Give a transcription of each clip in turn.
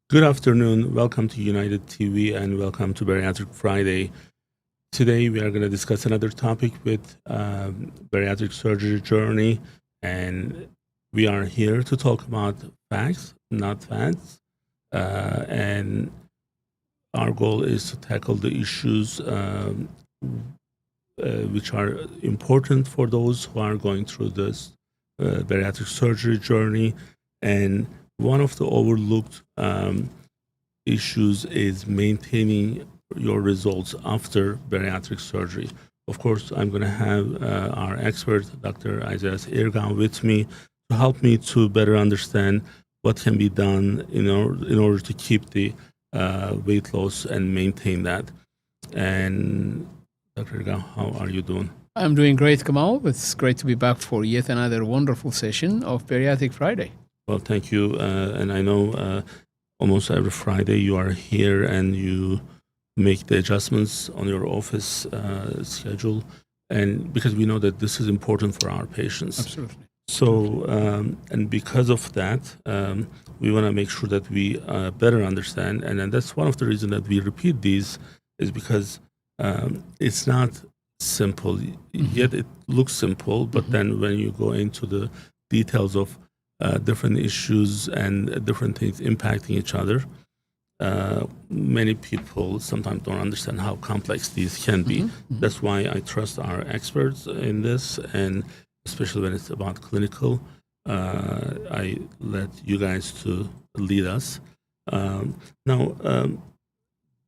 Good afternoon. Welcome to United TV and welcome to Bariatric Friday. Today we are going to discuss another topic with bariatric surgery journey, and we are here to talk about facts, not fads. And our goal is to tackle the issues which are important for those who are going through this bariatric surgery journey. And one of the overlooked issues is maintaining your results after bariatric surgery. Of course, I'm going to have our expert, Dr. Isaias Irgau, with me to help me to better understand what can be done in order to keep the weight loss and maintain that. And Dr. Irgau, how are you doing? I'm doing great, Kemal. It's great to be back for yet another wonderful session of Bariatric Friday. Well, thank you. And I know almost every Friday you are here and you make the adjustments on your office schedule. And because we know that this is important for our patients. Absolutely. So, and because of that, we want to make sure that we better understand. And that's one of the reasons that we repeat these is because it's not simple. Yet it looks simple, but then when you go into the details of different issues and different things impacting each other, many people sometimes don't understand how complex these can be. That's why I trust our experts in this, and especially when it's about clinical, I let you guys to lead us. Now,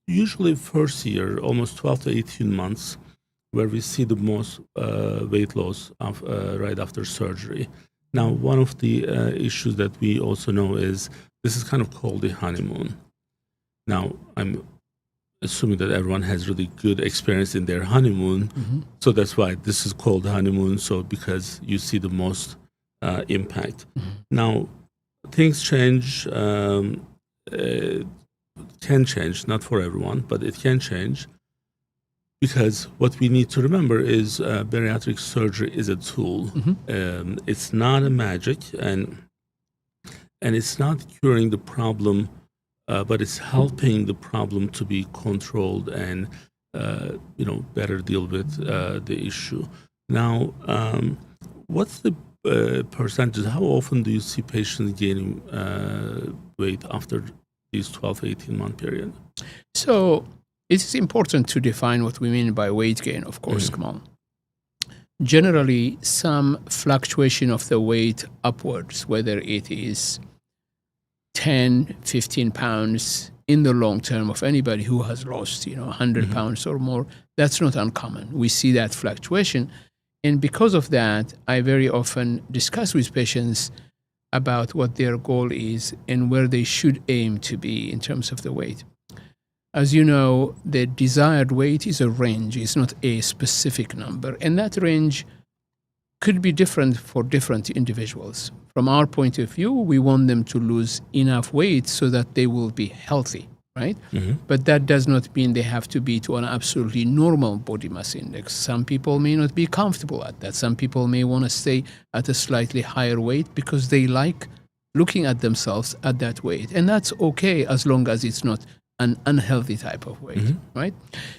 usually first year, almost 12 to 18 months, where we see the most weight loss right after surgery. Now, one of the issues that we also know is this is kind of called the honeymoon. Now, I'm assuming that everyone has really good experience in their honeymoon, so that's why this is called honeymoon. So because you see the most impact. Now, things change, can change, not for everyone, but it can change. Because what we need to remember is bariatric surgery is a tool. It's not a magic, and it's not curing the problem, but it's helping the problem to be controlled and better deal with the issue. Now, what's the percentage? How often do you see patients gaining weight after these 12, 18-month period? So it is important to define what we mean by weight gain, of course, Kamal. Generally, some fluctuation of the weight upwards, whether it is 10, 15 pounds in the long term of anybody who has lost, 100 pounds or more, that's not uncommon. We see that fluctuation. And because of that, I very often discuss with patients about what their goal is and where they should aim to be in terms of the weight. As you know, the desired weight is a range, it's not a specific number. And that range could be different for different individuals. From our point of view, we want them to lose enough weight so that they will be healthy, right? But that does not mean they have to be to an absolutely normal body mass index. Some people may not be comfortable at that. Some people may want to stay at a slightly higher weight because they like looking at themselves at that weight. And that's okay as long as it's not an unhealthy type of weight, right?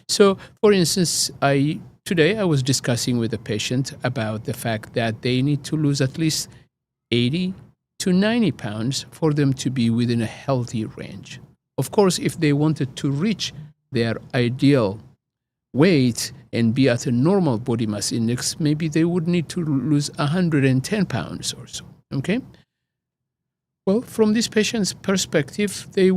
So, for instance, today I was discussing with a patient about the fact that they need to lose at least 80 to 90 pounds for them to be within a healthy range. Of course, if they wanted to reach their ideal weight and be at a normal body mass index, maybe they would need to lose 110 pounds or so, okay? Well, from this patient's perspective, they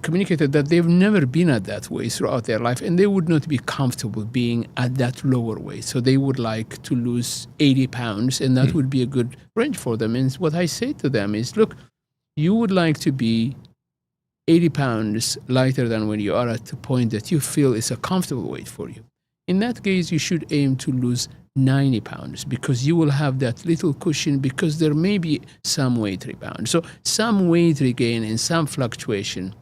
communicated that they've never been at that weight throughout their life, and they would not be comfortable being at that lower weight. So they would like to lose 80 pounds, and that would be a good range for them. And what I say to them is, look, you would like to be 80 pounds lighter than when you are at the point that you feel is a comfortable weight for you. In that case, you should aim to lose 90 pounds because you will have that little cushion because there may be some weight rebound. So some weight regain and some fluctuation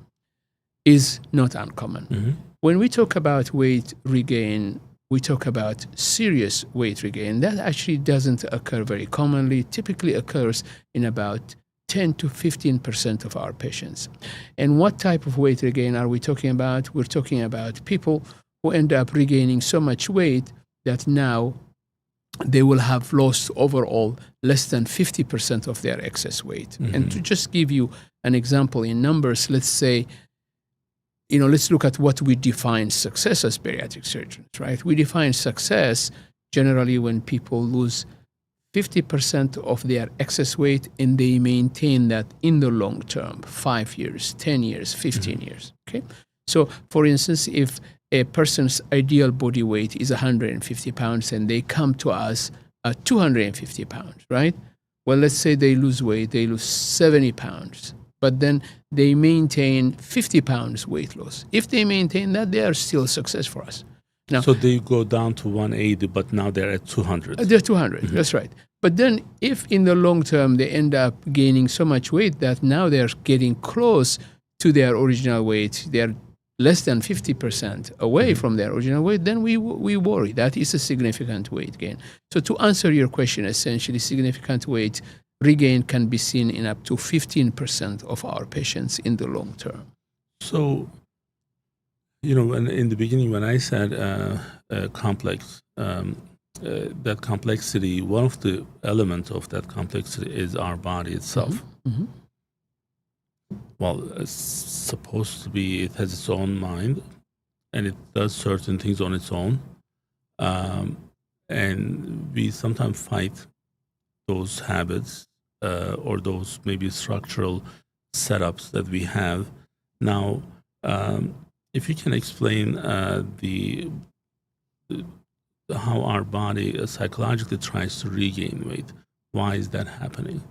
is not uncommon. When we talk about weight regain, we talk about serious weight regain. That actually doesn't occur very commonly. It typically occurs in about 10 to 15% of our patients. And what type of weight regain are we talking about? We're talking about people who end up regaining so much weight that now they will have lost overall less than 50% of their excess weight. Mm-hmm. And to just give you an example in numbers, let's say, let's look at what we define success as bariatric surgeons, right? We define success generally when people lose 50% of their excess weight and they maintain that in the long term, 5 years, 10 years, 15 years, okay? So, for instance, if a person's ideal body weight is 150 pounds and they come to us at 250 pounds, right? Well, let's say they lose weight, they lose 70 pounds, but then they maintain 50 pounds weight loss. If they maintain that, they are still a success for us. Now, so they go down to 180, but now they're at 200. They're 200, that's right. But then if in the long term they end up gaining so much weight that now they're getting close to their original weight, they're less than 50% away from their original weight, then we worry. That is a significant weight gain. So to answer your question, essentially, significant weight regain can be seen in up to 15% of our patients in the long term. So, in the beginning when I said complex, that complexity, one of the elements of that complexity is our body itself. Mm-hmm. Well, it's supposed to be, it has its own mind, and it does certain things on its own. And we sometimes fight those habits or those maybe structural setups that we have. Now, if you can explain how our body psychologically tries to regain weight, why is that happening?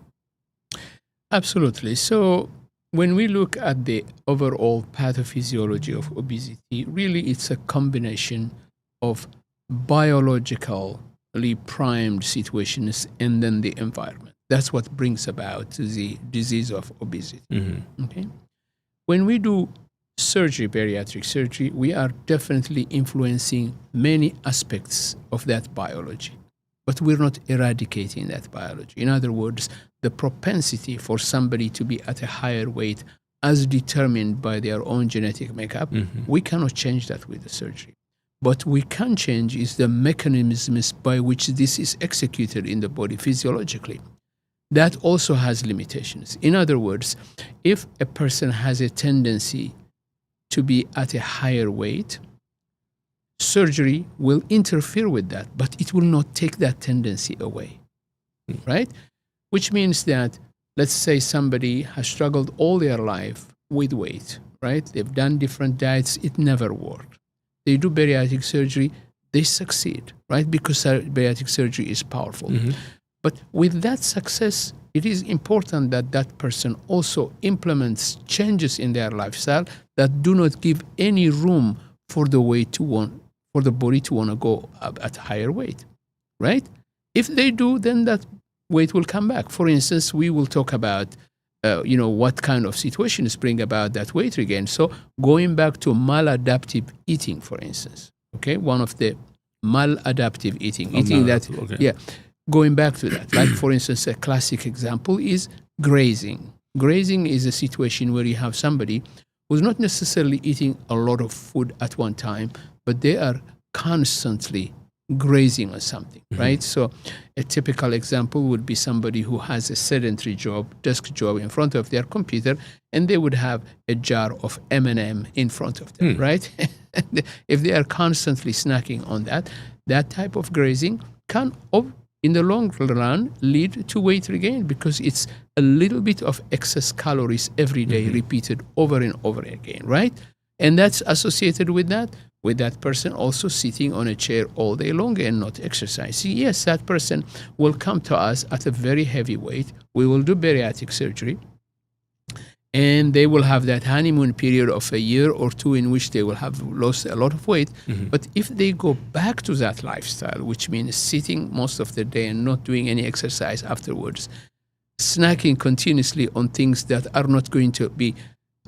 Absolutely. So, when we look at the overall pathophysiology of obesity, really it's a combination of biologically primed situations and then the environment. That's what brings about the disease of obesity. Mm-hmm. Okay? When we do surgery, bariatric surgery, we are definitely influencing many aspects of that biology, but we're not eradicating that biology. In other words, the propensity for somebody to be at a higher weight as determined by their own genetic makeup, we cannot change that with the surgery. What we can change is the mechanisms by which this is executed in the body physiologically. That also has limitations. In other words, if a person has a tendency to be at a higher weight, surgery will interfere with that, but it will not take that tendency away, right? Which means that, let's say somebody has struggled all their life with weight, right? They've done different diets, it never worked. They do bariatric surgery, they succeed, right? Because bariatric surgery is powerful. Mm-hmm. But with that success, it is important that that person also implements changes in their lifestyle that do not give any room for the body to want to go up at higher weight, right? If they do, then that weight will come back. For instance, we will talk about, what kind of situations bring about that weight regain. So going back to maladaptive eating, for instance, okay, one of the maladaptive eating, going back to that, like for instance, a classic example is grazing. Grazing is a situation where you have somebody who's not necessarily eating a lot of food at one time, but they are constantly grazing on something, right? So a typical example would be somebody who has a sedentary job, desk job in front of their computer, and they would have a jar of M&M in front of them, right? If they are constantly snacking on that type of grazing can, in the long run, lead to weight regain because it's a little bit of excess calories every day repeated over and over again, right? And that's associated with that person also sitting on a chair all day long and not exercising. Yes, that person will come to us at a very heavy weight. We will do bariatric surgery, and they will have that honeymoon period of a year or two in which they will have lost a lot of weight. But if they go back to that lifestyle, which means sitting most of the day and not doing any exercise afterwards, snacking continuously on things that are not going to be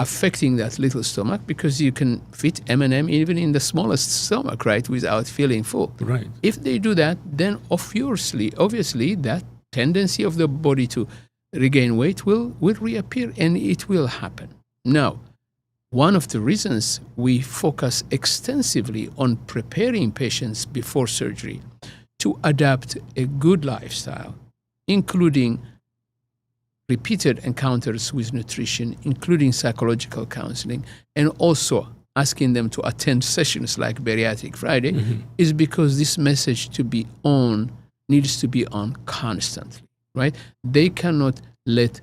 affecting that little stomach, because you can fit M&M even in the smallest stomach, right, without feeling full. Right. If they do that, then obviously that tendency of the body to regain weight will reappear, and it will happen. Now, one of the reasons we focus extensively on preparing patients before surgery to adapt a good lifestyle, including repeated encounters with nutrition, including psychological counseling, and also asking them to attend sessions like Bariatric Friday, is because this message needs to be on constantly, right? They cannot let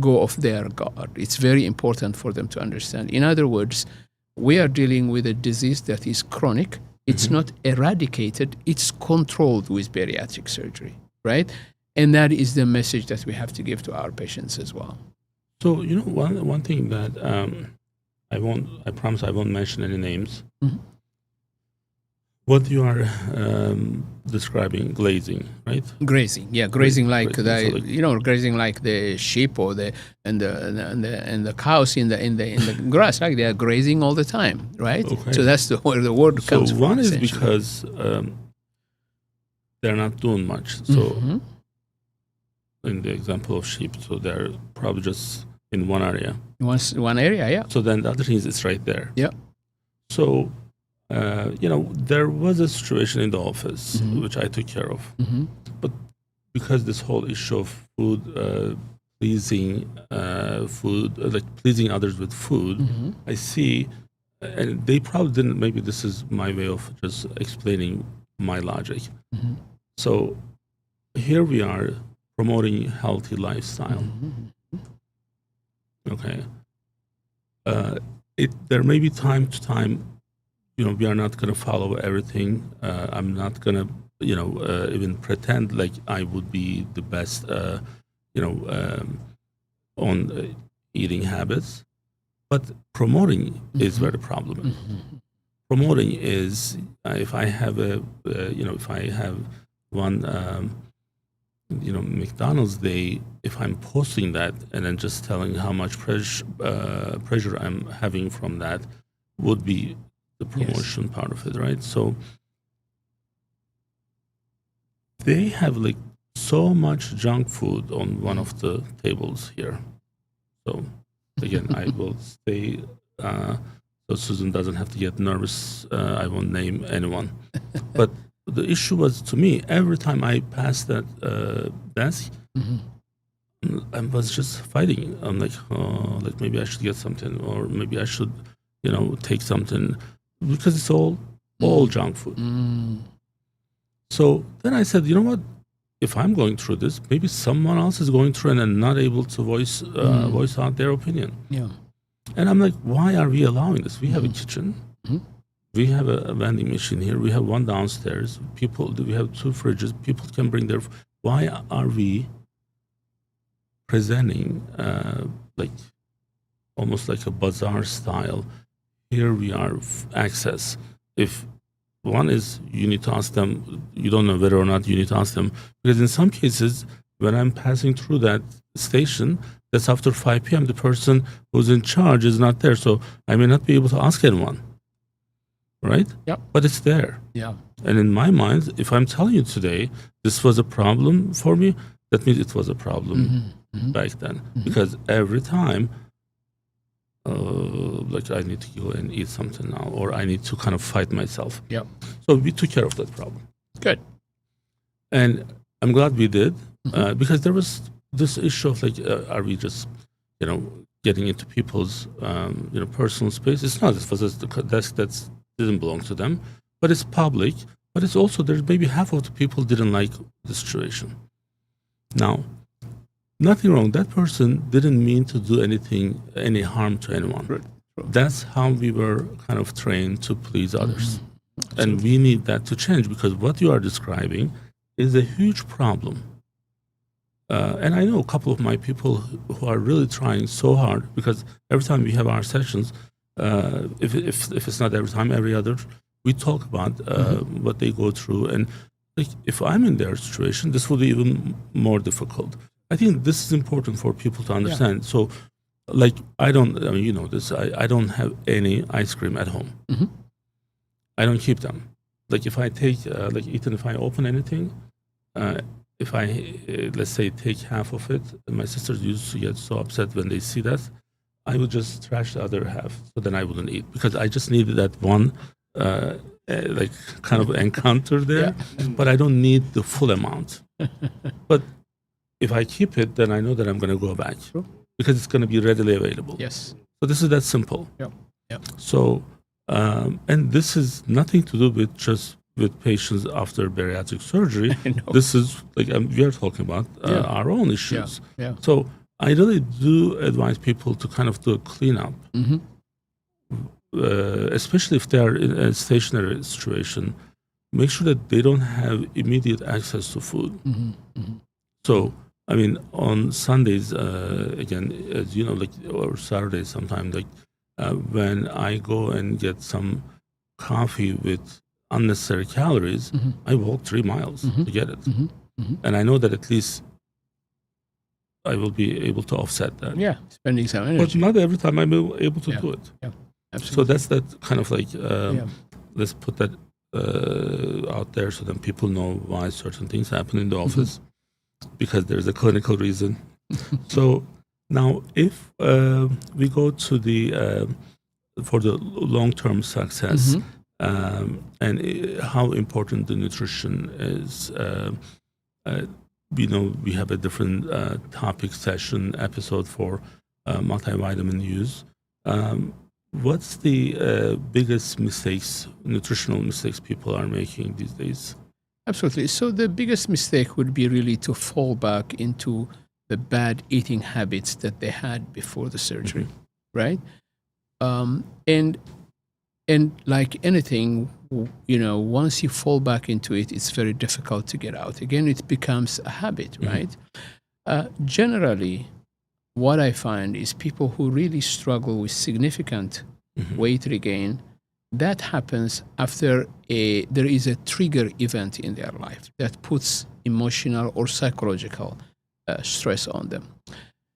go of their guard. It's very important for them to understand. In other words, we are dealing with a disease that is chronic. It's not eradicated. It's controlled with bariatric surgery, right? And that is the message that we have to give to our patients as well. So, one thing that I promise I won't mention any names. What you are describing, glazing, right? Grazing, yeah, grazing like grazing, grazing like the sheep or the cows in the grass, like they are grazing all the time, right? Okay. So that's where the word comes from. So one is essentially. because they're not doing much. So in the example of sheep, so they're probably just in one area. One area, yeah. So then the other thing is it's right there. Yeah. So there was a situation in the office which I took care of, but because this whole issue of food pleasing, pleasing others with food, I see, and they probably didn't. Maybe this is my way of just explaining my logic. So here we are promoting healthy lifestyle. Okay, there may be time to time. We are not going to follow everything. I'm not going to, even pretend like I would be the best, on eating habits. But promoting is where the problem is. Promoting is if I have one, McDonald's day, if I'm posting that and then just telling how much pressure I'm having from that would be the promotion part of it, right? So they have like so much junk food on one of the tables here. So again, I will stay so Susan doesn't have to get nervous. I won't name anyone. But the issue was, to me, every time I passed that desk, I was just fighting. I'm like, like maybe I should get something, or maybe I should, take something. Because it's all junk food. So then I said, you know what? If I'm going through this, maybe someone else is going through and not able to voice out their opinion. Yeah. And I'm like, why are we allowing this? We have a kitchen. We have a vending machine here. We have one downstairs. We have 2 fridges. People can bring their. Why are we presenting like almost like a bazaar style? Here we are, access. If one is, you need to ask them, you don't know whether or not you need to ask them. Because in some cases, when I'm passing through that station, that's after 5 p.m., the person who's in charge is not there. So I may not be able to ask anyone, right? Yeah. But it's there. Yeah. And in my mind, if I'm telling you today, this was a problem for me, that means it was a problem back then. Because every time, like I need to go and eat something now, or I need to kind of fight myself. Yeah. So we took care of that problem. Good. And I'm glad we did, because there was this issue of like, are we just, getting into people's, personal space? It's not. It was a desk that didn't belong to them, but it's public. But it's also, there's maybe half of the people didn't like the situation. Now, nothing wrong. That person didn't mean to do any harm to anyone. Right. That's how we were kind of trained to please others. And we need that to change, because what you are describing is a huge problem. And I know a couple of my people who are really trying so hard, because every time we have our sessions, if it's not every time, every other, we talk about what they go through. And like, if I'm in their situation, this will be even more difficult. I think this is important for people to understand. Yeah. So, like, I don't have any ice cream at home. I don't keep them. Like, if I take, Ethan, if I open anything, if I, let's say, take half of it, and my sisters used to get so upset when they see that, I would just trash the other half, so then I wouldn't eat, because I just needed that one, like, kind of encounter there, but I don't need the full amount. But if I keep it, then I know that I'm going to go back, because it's going to be readily available. Yes. So this is that simple. So, and this is nothing to do with just with patients after bariatric surgery. This is like, we are talking about our own issues. So I really do advise people to kind of do a cleanup, especially if they are in a stationary situation. Make sure that they don't have immediate access to food. So, I mean, on Sundays, again, as you know, like, or Saturdays sometime, like, when I go and get some coffee with unnecessary calories, I walk 3 miles to get it. And I know that at least I will be able to offset that. Yeah, spending some energy. But not every time I'm able to do it. Absolutely. So that's that kind of like, let's put that out there so that people know why certain things happen in the office, because there's a clinical reason. So now, if we go to the, for the long-term success, and how important the nutrition is, you know, we have a different topic session episode for multivitamin use. What's the biggest mistakes, nutritional mistakes people are making these days? Absolutely. So the biggest mistake would be really to fall back into the bad eating habits that they had before the surgery, right? And like anything, you know, once you fall back into it, it's very difficult to get out. Again, it becomes a habit, right? Generally, what I find is people who really struggle with significant weight regain, that happens after there is a trigger event in their life that puts emotional or psychological stress on them.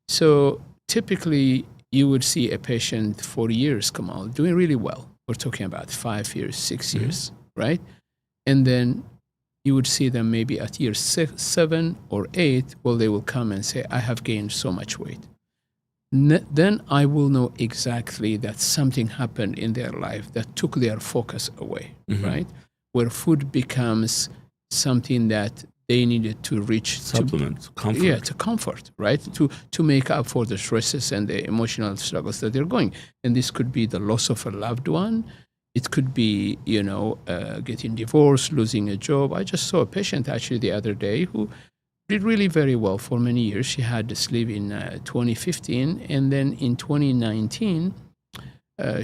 So typically, you would see a patient for years, Kemal, doing really well. We're talking about 5 years, 6 years, right? And then you would see them maybe at year 7 or 8, well, they will come and say, I have gained so much weight. Then I will know exactly that something happened in their life that took their focus away, right? Where food becomes something that they needed to reach supplement, comfort. Yeah, to comfort, right? To make up for the stresses and the emotional struggles that they're going. And this could be the loss of a loved one. It could be, you know, getting divorced, losing a job. I just saw a patient actually the other day who did really very well for many years. She had this leave in 2015, and then in 2019,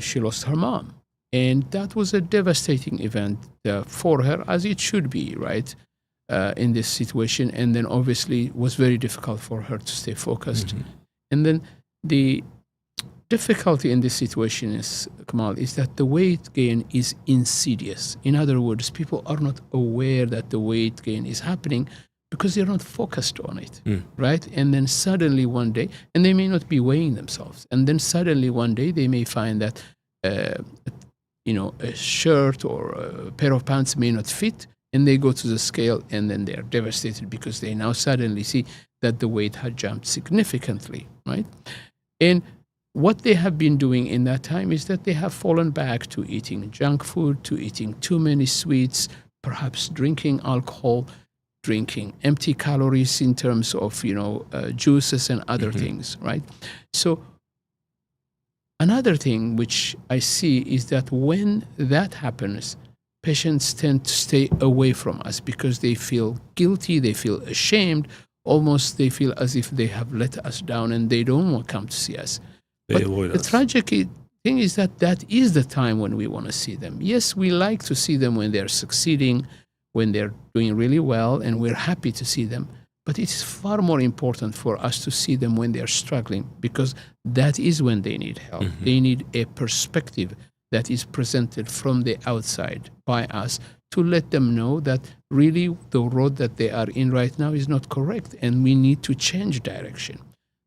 she lost her mom. And that was a devastating event for her, as it should be, right? In this situation, and then obviously it was very difficult for her to stay focused. And then the difficulty in this situation is, Kemal, is that the weight gain is insidious. In other words, people are not aware that the weight gain is happening because they're not focused on it, right? And then suddenly one day, and they may not be weighing themselves, and then suddenly one day they may find that, you know, a shirt or a pair of pants may not fit, and they go to the scale, and then they're devastated because they now suddenly see that the weight had jumped significantly, right? And what they have been doing in that time is that they have fallen back to eating junk food, to eating too many sweets, perhaps drinking alcohol, drinking empty calories in terms of, you know, juices and other things, right? So another thing which I see is that when that happens, patients tend to stay away from us because they feel guilty, they feel ashamed, almost they feel as if they have let us down and they don't want to come to see us. They avoid us. The tragic thing is that that is the time when we want to see them. Yes, we like to see them when they're succeeding, when they're doing really well, and we're happy to see them. But it's far more important for us to see them when they're struggling, because that is when they need help. They need a perspective that is presented from the outside by us to let them know that really the road that they are in right now is not correct and we need to change direction.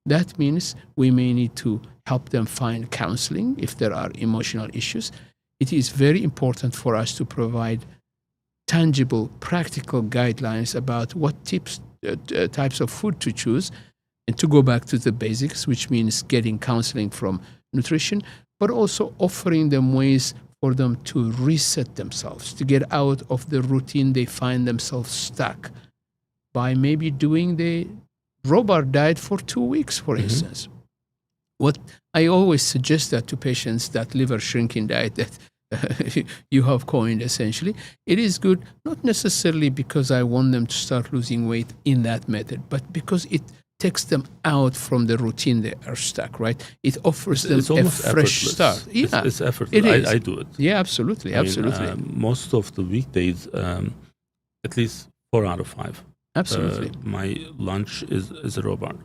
That means we may need to help them find counseling if there are emotional issues. It is very important for us to provide tangible, practical guidelines about what tips types of food to choose, and to go back to the basics, which means getting counseling from nutrition, but also offering them ways for them to reset themselves, to get out of the routine they find themselves stuck by maybe doing the raw bar diet for 2 weeks, for instance. What I always suggest that to patients, that liver shrinking diet that you have coined essentially, it is good not necessarily because I want them to start losing weight in that method, but because it takes them out from the routine they are stuck, right? It offers them a fresh start. Yeah, it's effortless. I do it. Yeah, absolutely. Most of the weekdays, at least 4 out of 5. Absolutely. My lunch is a raw bar.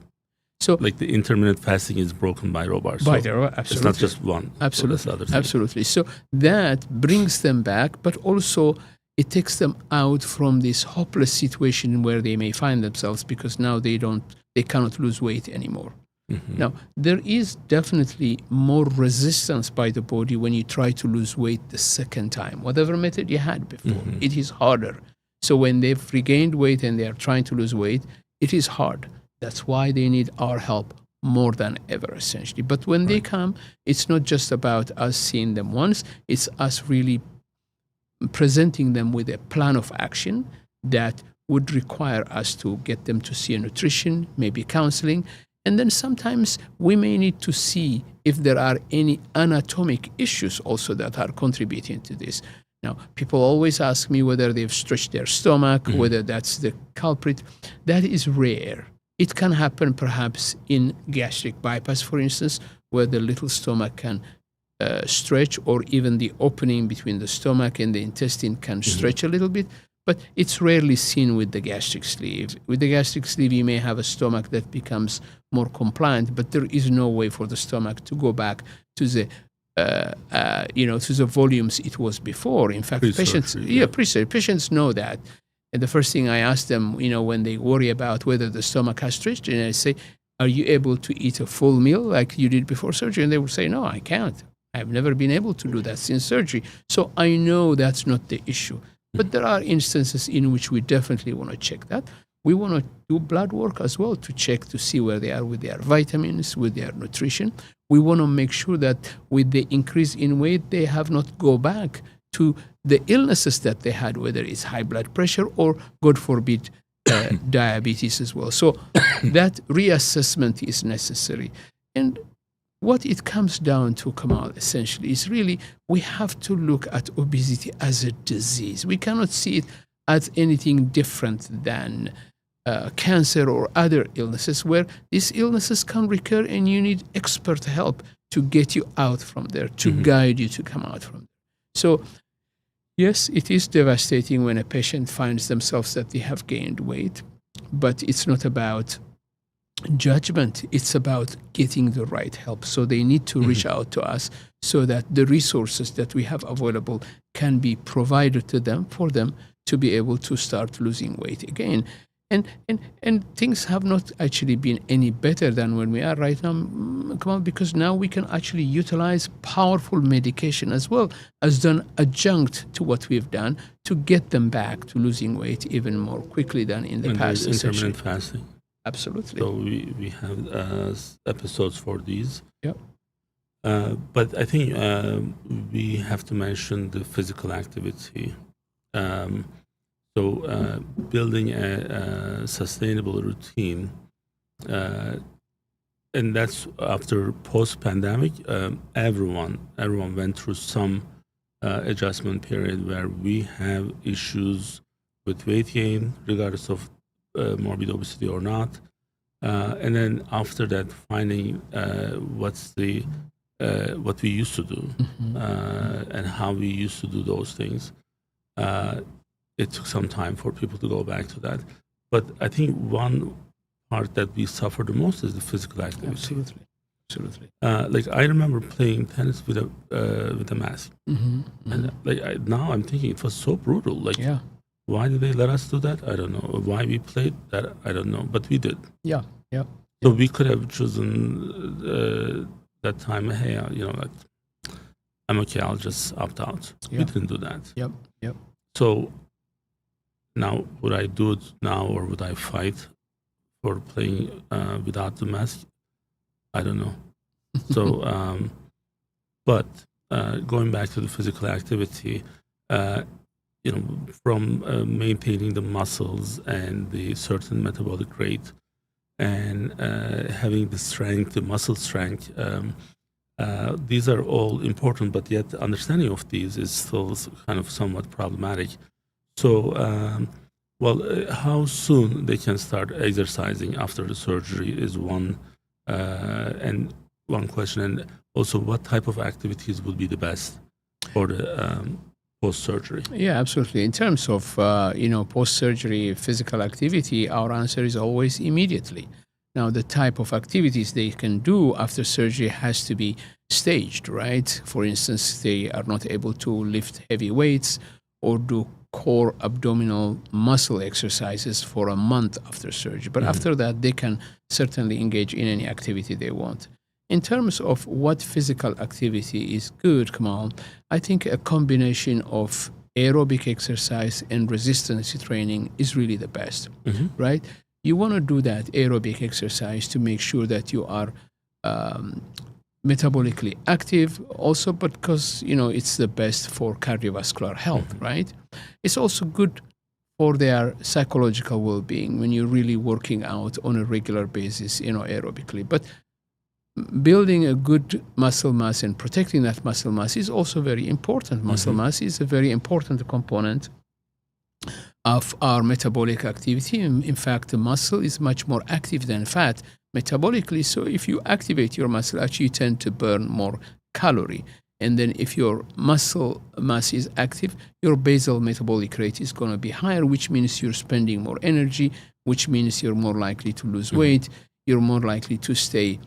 So, like the intermittent fasting is broken by raw bars. Absolutely. It's not just one. Absolutely. Absolutely. So that brings them back, but also it takes them out from this hopeless situation where they may find themselves because now they cannot lose weight anymore. Now, there is definitely more resistance by the body when you try to lose weight the second time, whatever method you had before. It is harder. So when they've regained weight and they are trying to lose weight, it is hard. That's why they need our help more than ever, essentially. But when they come, it's not just about us seeing them once. It's us really presenting them with a plan of action that would require us to get them to see a nutrition, maybe counseling. And then sometimes we may need to see if there are any anatomic issues also that are contributing to this. Now, people always ask me whether they've stretched their stomach, whether that's the culprit. That is rare. It can happen perhaps in gastric bypass, for instance, where the little stomach can stretch, or even the opening between the stomach and the intestine can stretch a little bit. But it's rarely seen with the gastric sleeve. With the gastric sleeve, you may have a stomach that becomes more compliant, but there is no way for the stomach to go back to the to the volumes it was before. In fact, patients know that. And the first thing I ask them, when they worry about whether the stomach has stretched, and I say, are you able to eat a full meal like you did before surgery? And they will say, no, I can't. I've never been able to do that since surgery. So I know that's not the issue. But there are instances in which we definitely want to check that. We want to do blood work as well to check to see where they are with their vitamins, with their nutrition. We want to make sure that with the increase in weight, they have not go back to the illnesses that they had, whether it's high blood pressure or, God forbid, diabetes as well. So that reassessment is necessary. And what it comes down to, Kemal, essentially, is really we have to look at obesity as a disease. We cannot see it as anything different than cancer or other illnesses, where these illnesses can recur and you need expert help to get you out from there, to guide you to come out from there. So, yes, it is devastating when a patient finds themselves that they have gained weight, but it's not about judgment. It's about getting the right help. So they need to reach out to us so that the resources that we have available can be provided to them for them to be able to start losing weight again. And things have not actually been any better than when we are right now, because now we can actually utilize powerful medication as well as an adjunct to what we've done to get them back to losing weight even more quickly than in the past. Intermittent fasting. Absolutely. So we have episodes for these. Yep. But I think we have to mention the physical activity. So building a sustainable routine, and that's after post-pandemic, everyone went through some adjustment period where we have issues with weight gain, regardless of morbid obesity or not. And then after that, finding what we used to do and how we used to do those things. It took some time for people to go back to that. But I think one part that we suffer the most is the physical activity. Absolutely. Like I remember playing tennis with a mask. And now I'm thinking it was so brutal. Like, why did they let us do that? I don't know. Why we played that? I don't know. But we did. Yeah. So we could have chosen that time. Hey, I'm okay. I'll just opt out. We didn't do that. Yep. So Now, would I do it now or would I fight for playing without the mask? I don't know. So, but going back to the physical activity, uh, from maintaining the muscles and the certain metabolic rate and having the strength, the muscle strength, these are all important, but yet understanding of these is still kind of somewhat problematic. So, how soon they can start exercising after the surgery is and one question, and also what type of activities would be the best for the post-surgery? Yeah, absolutely. In terms of post-surgery physical activity, our answer is always immediately. Now, the type of activities they can do after surgery has to be staged, right? For instance, they are not able to lift heavy weights or do core abdominal muscle exercises for a month after surgery. But after that, they can certainly engage in any activity they want. In terms of what physical activity is good, Kamal, I think a combination of aerobic exercise and resistance training is really the best, right? You want to do that aerobic exercise to make sure that you are metabolically active also, because it's the best for cardiovascular health, right? It's also good for their psychological well-being when you're really working out on a regular basis, aerobically. But building a good muscle mass and protecting that muscle mass is also very important. Muscle mass is a very important component of our metabolic activity. In fact, the muscle is much more active than fat metabolically. So if you activate your muscle, actually you tend to burn more calorie. And then if your muscle mass is active, your basal metabolic rate is going to be higher, which means you're spending more energy, which means you're more likely to lose weight. You're more likely to stay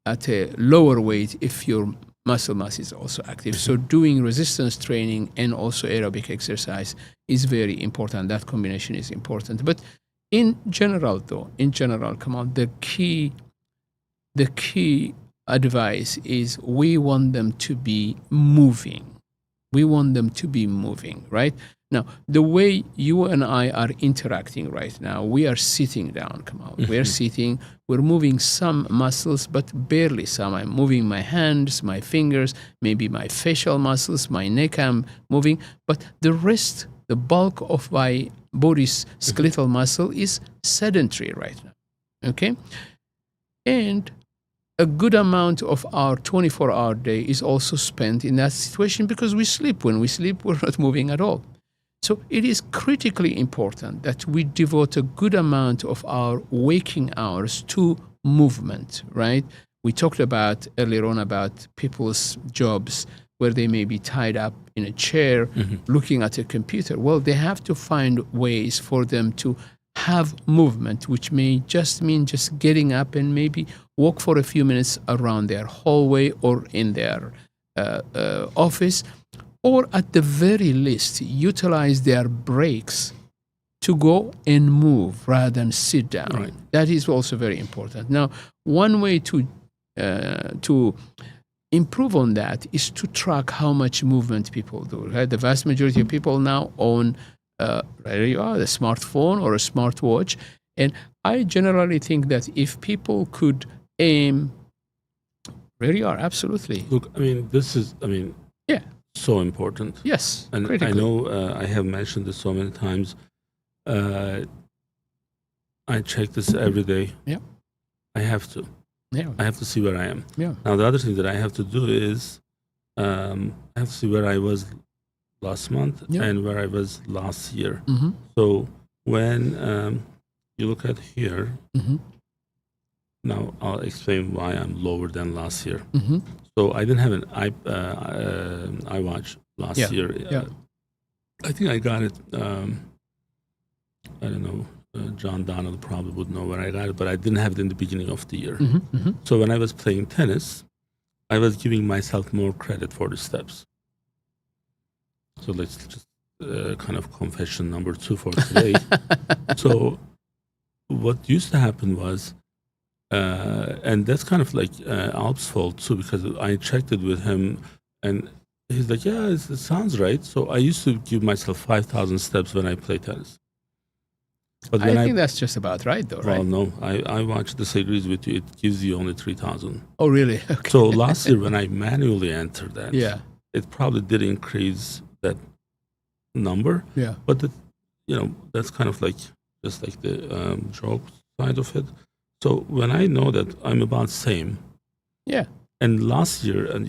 at a lower weight if your muscle mass is also active. So doing resistance training and also aerobic exercise is very important. That combination is important. But in general, come on, the key advice is we want them to be moving. Right? Now, the way you and I are interacting right now, we are sitting down, Kamal. We're sitting, we're moving some muscles, but barely some. I'm moving my hands, my fingers, maybe my facial muscles, my neck I'm moving, but the rest, the bulk of my body's skeletal muscle is sedentary right now, okay? And a good amount of our 24-hour day is also spent in that situation because we sleep. When we sleep, we're not moving at all. So it is critically important that we devote a good amount of our waking hours to movement, right? We talked about earlier on about people's jobs where they may be tied up in a chair looking at a computer. Well, they have to find ways for them to have movement, which may just mean just getting up and maybe walk for a few minutes around their hallway or in their office, or at the very least, utilize their breaks to go and move rather than sit down. Right. That is also very important. Now, one way to improve on that is to track how much movement people do. Right? The vast majority of people now own there you are, the smartphone or a smartwatch. And I generally think that if people could aim, there you are, absolutely. Look, yeah, so important. Yes, and critically. I know I have mentioned this so many times. I check this every day. Yeah, I have to. Yeah, I have to see where I am. Yeah. Now the other thing that I have to do is I have to see where I was last month and where I was last year. So when you look at here, now I'll explain why I'm lower than last year. So I didn't have an iWatch last year. Yeah. I think I got it. I don't know. John Donald probably would know where I got it, but I didn't have it in the beginning of the year. So when I was playing tennis, I was giving myself more credit for the steps. So let's just kind of confession number 2 for today. So what used to happen was, and that's kind of like Alp's fault too, because I checked it with him and he's like, yeah, it sounds right. So I used to give myself 5,000 steps when I play tennis. But I think that's just about right, though, well, right? no, I watch disagrees with you. It gives you only 3,000. Oh, really? Okay. So last year when I manually entered that, Yeah. it probably did increase that number. Yeah. But that's kind of like just like the joke side of it. So when I know that I'm about same, Yeah. and last year, and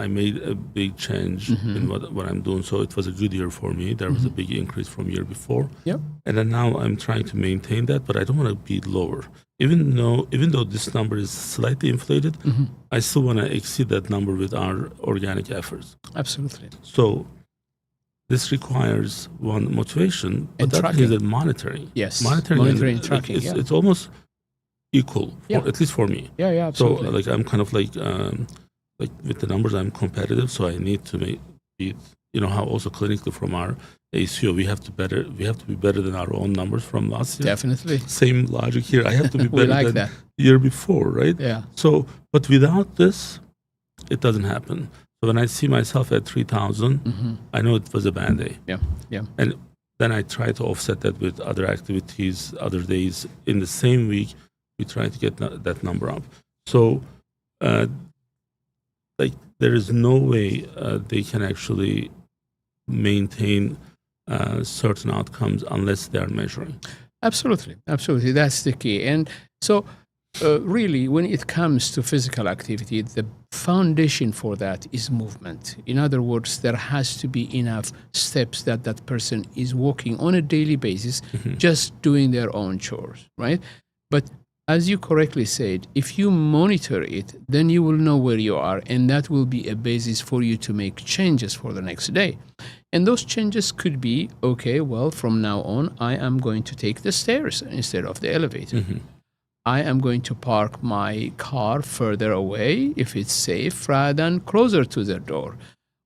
I made a big change in what I'm doing. So it was a good year for me. There was a big increase from year before. Yep. And then now I'm trying to maintain that, but I don't want to be lower. Even though this number is slightly inflated, I still want to exceed that number with our organic efforts. Absolutely. So this requires one motivation, but And that tracking. is a monitoring. Yes. Monitoring and tracking. It's almost equal, Yeah. at least for me. Yeah, So absolutely. I'm kind of like with the numbers, I'm competitive. So I need to be, how also clinically from our ACO, we have to be better than our own numbers from last year. Definitely. Same logic here. I have to be We better like than that. the year before, right? Yeah. So, but without this, it doesn't happen. So when I see myself at 3,000, I know it was a bad day. Yeah. Yeah. And then I try to offset that with other activities, other days. In the same week, we try to get that number up. So, there is no way they can actually maintain certain outcomes unless they are measuring. Absolutely. Absolutely. That's the key. And so, really, when it comes to physical activity, the foundation for that is movement. In other words, there has to be enough steps that person is walking on a daily basis, just doing their own chores, right? But as you correctly said, if you monitor it, then you will know where you are, and that will be a basis for you to make changes for the next day. And those changes could be, okay, well, from now on, I am going to take the stairs instead of the elevator. I am going to park my car further away, if it's safe, rather than closer to the door.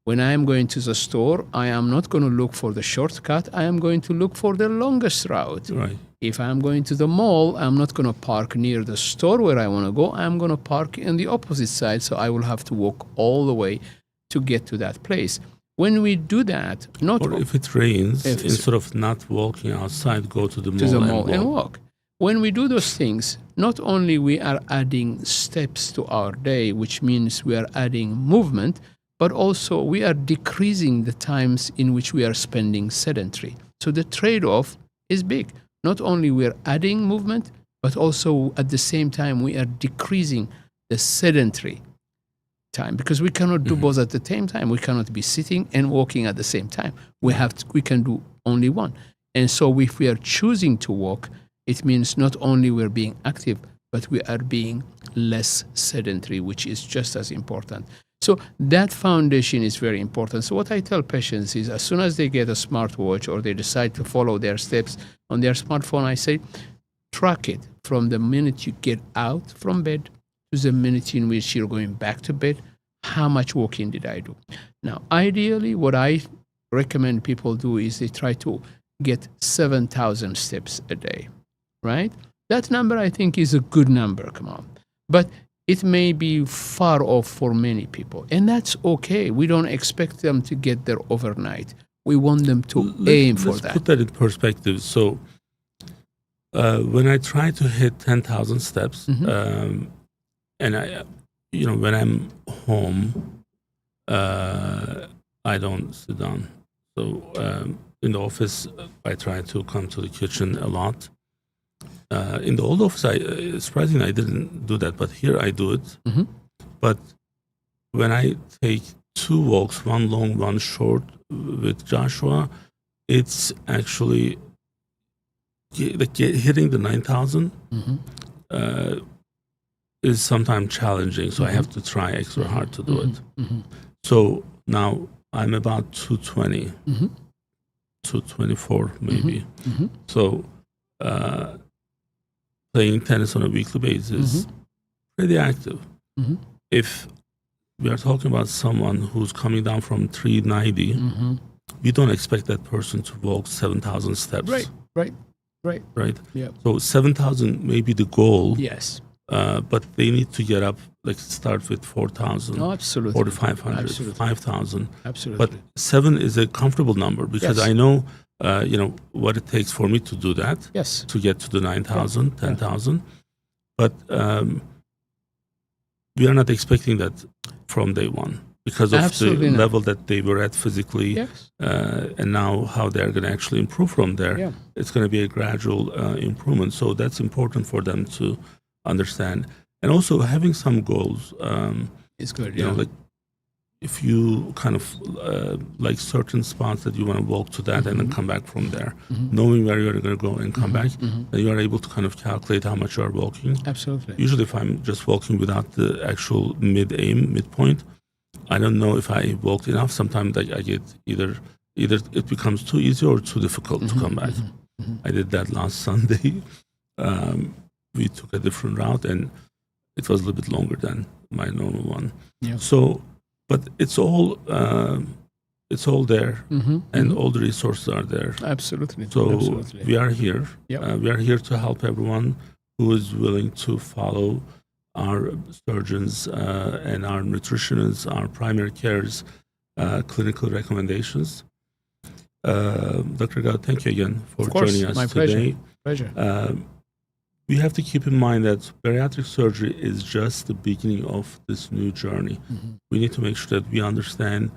When I am going to the store, I am not going to look for the shortcut. I am going to look for the longest route. Right. If I'm going to the mall, I'm not going to park near the store where I want to go. I'm going to park on the opposite side, so I will have to walk all the way to get to that place. When we do that, Or if it rains, instead of not walking outside, go to the mall, and walk. When we do those things, not only we are adding steps to our day, which means we are adding movement, but also we are decreasing the times in which we are spending sedentary. So the trade-off is big. Not only we are adding movement, but also at the same time we are decreasing the sedentary time, because we cannot do both at the same time. We cannot be sitting and walking at the same time. We can do only one. And so if we are choosing to walk, it means not only we're being active, but we are being less sedentary, which is just as important. So that foundation is very important. So what I tell patients is, as soon as they get a smartwatch or they decide to follow their steps on their smartphone, I say, track it from the minute you get out from bed to the minute in which you're going back to bed. How much walking did I do? Now, ideally, what I recommend people do is they try to get 7,000 steps a day, right? That number, I think, is a good number, Kemal. But it may be far off for many people, and that's okay. We don't expect them to get there overnight. We want them to aim for that. Let's put that in perspective. So when I try to hit 10,000 steps, and I, when I'm home, I don't sit down. So in the office, I try to come to the kitchen a lot. In the old office, surprisingly, I didn't do that, but here I do it. But when I take 2 walks, one long, one short, with Joshua, it's actually hitting the 9,000 is sometimes challenging. So I have to try extra hard to do it. So now I'm about 220, 224 maybe. So playing tennis on a weekly basis, pretty active. If we are talking about someone who's coming down from 390, we don't expect that person to walk 7,000 steps. Right. Yeah. So 7,000 may be the goal. Yes. But they need to get up, start with 4,000, Oh, absolutely. 4,500, Absolutely. 5,000. Absolutely. But 7 is a comfortable number because Yes. I know what it takes for me to do that, Yes. to get to the 9,000, 10,000. But we are not expecting that from day one because of Absolutely the not. level that they were at physically, Yes. and now how they're going to actually improve from there. Yeah. It's going to be a gradual improvement. So that's important for them to understand. And also having some goals. It's good. You know, like if you kind of like certain spots that you want to walk to that and then come back from there, knowing where you're going to go and come back, then you are able to kind of calculate how much you are walking. Absolutely. Usually, if I'm just walking without the actual midpoint, I don't know if I walked enough. Sometimes I get either it becomes too easy or too difficult to come back. I did that last Sunday. We took a different route and it was a little bit longer than my normal one. Yeah. So, but it's all there, and all the resources are there. Absolutely. So Absolutely. we are here. Yep. We are here to help everyone who is willing to follow our surgeons and our nutritionists, our primary care's clinical recommendations. Dr. Ergau, thank you again for joining us my today. pleasure. We have to keep in mind that bariatric surgery is just the beginning of this new journey. We need to make sure that we understand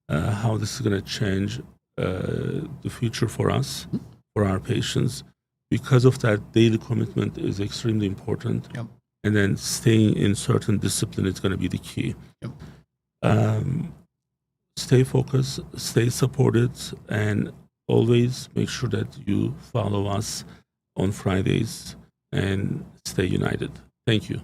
how this is going to change the future for us, for our patients. Because of that, daily commitment is extremely important. Yep. And then staying in certain discipline is going to be the key. Yep. Stay focused, stay supported, and always make sure that you follow us on Fridays and stay united. Thank you.